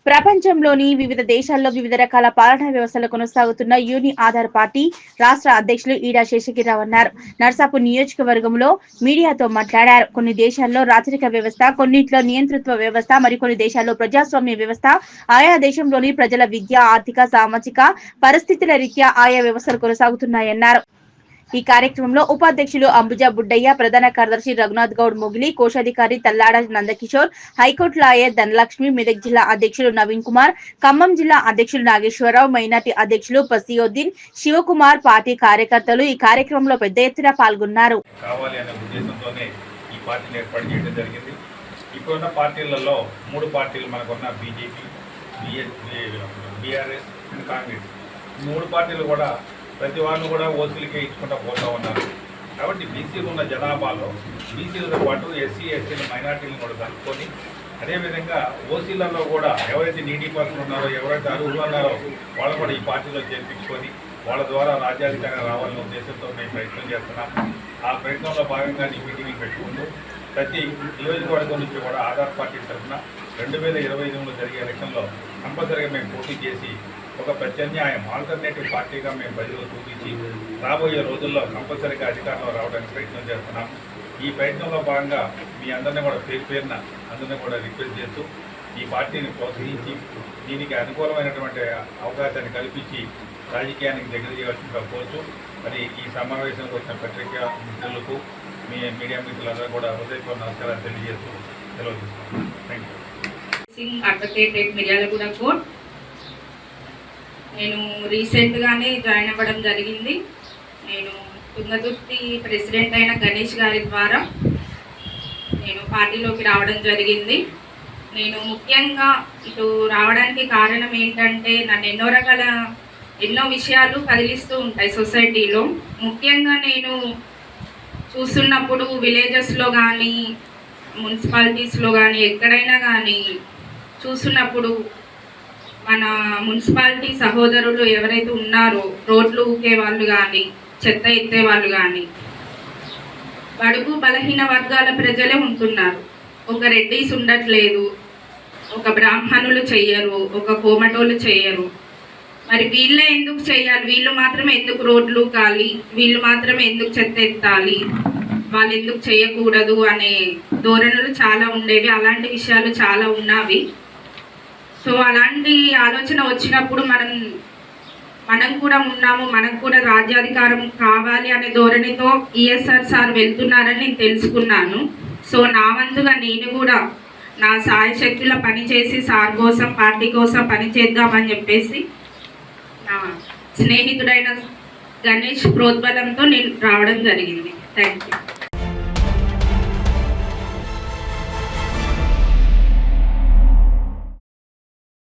ప్రపంచంలోని వివిధ దేశాల్లో వివిధ రకాల పాలనా వ్యవస్థలు కొనసాగుతున్న యూని ఆధార్ పార్టీ రాష్ట్ర అధ్యక్షులు ఈడా శేషగిరిరావు అన్నారు. నర్సాపూర్ నియోజకవర్గంలో మీడియాతో మాట్లాడారు. కొన్ని దేశాల్లో రాచరిక వ్యవస్థ, కొన్నింటిలో నియంతృత్వ వ్యవస్థ, మరికొన్ని దేశాల్లో ప్రజాస్వామ్య వ్యవస్థ, ఆయా దేశంలోని ప్రజల విద్య, ఆర్థిక, సామాజిక పరిస్థితుల రీత్యా ఆయా వ్యవస్థలు కొనసాగుతున్నాయన్నారు. ఈ కార్యక్రమంలో ఉపాధ్యక్షులు అంబుజా బుడ్డయ్య, ప్రధాన కార్యదర్శి రఘునాథ్ గౌడ్ మొగిలి, కోశాధికారి తల్లాడ నందకిషోర్, హైకోర్టు లాయర్ ధనలక్ష్మి, మెదక్ జిల్లా అధ్యక్షులు నవీన్ కుమార్, ఖమ్మం జిల్లా అధ్యక్షులు నాగేశ్వరరావు, మైనార్టీ అధ్యక్షులు పసియోద్దీన్, శివకుమార్, పార్టీ కార్యకర్తలు ఈ కార్యక్రమంలో పెద్ద ఎత్తున పాల్గొన్నారు. ఇప్పుడున్న పార్టీలలో 3 పార్టీలు మనకున్న బీజేపీ, బీఆర్ఎస్ అండ్ కాంగ్రెస్ 3 పార్టీలు కూడా ప్రతి వాళ్ళు కూడా ఓసీలకే ఇచ్చుకుంటూ పోతూ ఉన్నారు. కాబట్టి బీసీలు ఉన్న జనాభాలో బీసీలతో పాటు ఎస్సీ, ఎస్టీలు, మైనార్టీలను కూడా కలుపుకొని అదేవిధంగా ఓసీలలో కూడా ఎవరైతే నీడీ పర్సన్ ఉన్నారో, ఎవరైతే అర్హులు ఉన్నారో వాళ్ళు కూడా ఈ పార్టీలో చేర్పించుకొని వాళ్ళ ద్వారా రాజ్యాధికారం రావాలనే ఉద్దేశంతో మేము ప్రయత్నం చేస్తున్నాం. ఆ ప్రయత్నంలో భాగంగా ఈ మీటింగ్లు పెట్టుకుంటూ ప్రతి నియోజకవర్గం నుంచి కూడా ఆధార్ పార్టీ తరఫున 2025లో జరిగే ఎలక్షన్లో కంపల్సరీగా మేము పోటీ చేసి ఒక ప్రత్యామ్నాయం ఆల్టర్నేటివ్ పార్టీగా మేము ప్రజలు చూపించి రాబోయే రోజుల్లో కంపల్సరీగా అధికారంలో రావడానికి ప్రయత్నం చేస్తున్నాం. ఈ ప్రయత్నంలో భాగంగా మీ అందరినీ కూడా పేరున అందరినీ కూడా రిక్వెస్ట్ చేస్తూ ఈ పార్టీని ప్రోత్సహించి దీనికి అనుకూలమైనటువంటి అవకాశాన్ని కల్పించి రాజకీయానికి దగ్గర చేయవలసిందిగా కోరుతూ మరి ఈ సమావేశానికి వచ్చిన పత్రికా మిత్రులకు మీ మీడియా మిత్రులందరూ కూడా హృదయపూర్వక నమస్కారాలు తెలియజేస్తూ సెలవు తీసుకుంటాం. Thank you. Advocate Miryalaguda court. నేను రీసెంట్గానే జాయిన్ అవ్వడం జరిగింది. నేను తుంగతుర్తి ప్రెసిడెంట్ అయిన గణేష్ గారి ద్వారా నేను పార్టీలోకి రావడం జరిగింది. నేను ముఖ్యంగా ఇటు రావడానికి కారణం ఏంటంటే నన్ను ఎన్నో విషయాలు కదిలిస్తూ ఉంటాయి సొసైటీలో. ముఖ్యంగా నేను చూస్తున్నప్పుడు విలేజెస్లో కానీ మున్సిపాలిటీస్లో కానీ ఎక్కడైనా కానీ చూస్తున్నప్పుడు మన మున్సిపాలిటీ సహోదరులు ఎవరైతే ఉన్నారో రోడ్లు ఊకే వాళ్ళు కానీ చెత్త ఎత్తే వాళ్ళు కానీ బడుగు బలహీన వర్గాల ప్రజలే ఉంటున్నారు. ఒక రెడ్డీస్ ఉండట్లేదు, ఒక బ్రాహ్మణులు చెయ్యరు, ఒక కోమటోళ్ళు చెయ్యరు. మరి వీళ్ళే ఎందుకు చేయాలి? వీళ్ళు మాత్రమే ఎందుకు రోడ్లు కాలి, వీళ్ళు మాత్రమే ఎందుకు చెత్త ఎత్తాలి, వాళ్ళు ఎందుకు చేయకూడదు అనే ధోరణులు చాలా ఉండేవి. అలాంటి విషయాలు చాలా ఉన్నవి. సో అలాంటి ఆలోచన వచ్చినప్పుడు మనం కూడా ఉన్నాము, మనకు కూడా రాజ్యాధికారం కావాలి అనే ధోరణితో ఈఎస్ఆర్ సార్ వెళ్తున్నారని నేను తెలుసుకున్నాను. సో నా వంతుగా నేను కూడా నా సాయశక్తుల పనిచేసి సార్ కోసం, పార్టీ కోసం పనిచేద్దామని చెప్పేసి నా స్నేహితుడైన గణేష్ ప్రోద్బలంతో నేను రావడం జరిగింది. Thank you.